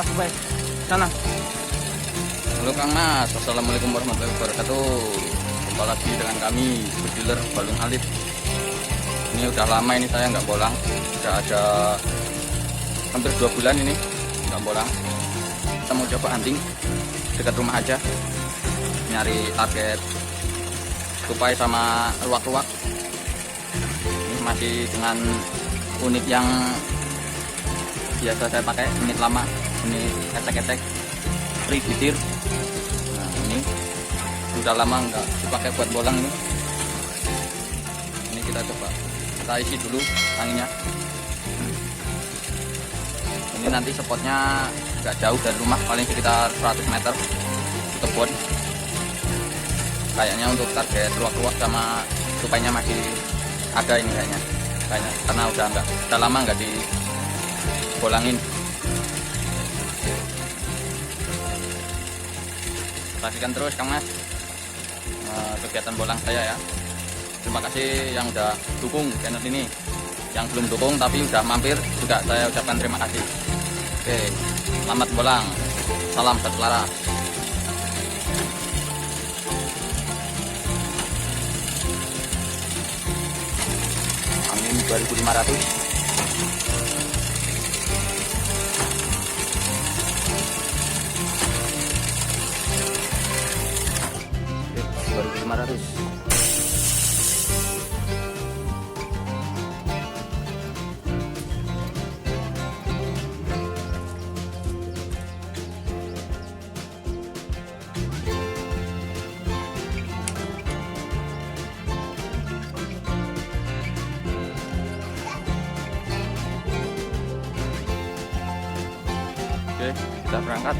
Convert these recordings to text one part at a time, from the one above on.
Mas Ubay. Sana. Halo Kang Mas, assalamualaikum warahmatullahi wabarakatuh. Jumpa lagi dengan kami berdealer balung alit. Ini udah lama ini saya nggak bolang, udah ada hampir 2 bulan ini nggak bolang. Kita mau coba hunting dekat rumah aja, nyari target tupai sama luwak-luwak. Ini masih dengan unit yang biasa saya pakai, unit lama, unit etek-etek free bitir. Nah ini sudah lama nggak dipakai buat bolang ini. Ini kita coba, kita isi dulu anginnya. Ini nanti spotnya nggak jauh dari rumah, paling sekitar 100 meter di kebun. Kayaknya untuk target luwak-luwak sama tupainya masih ada ini kayaknya karena udah lama nggak dibolangin. Saksikan terus Kang Mas kegiatan bolang saya ya. Terima kasih yang udah dukung channel ini. Yang belum dukung tapi udah mampir juga saya ucapkan terima kasih. Oke, selamat bolang. Salam satu laras. Angin 2500. Oke, 2500. Oke, kita berangkat.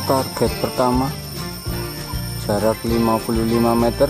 Target pertama jarak 55 meter.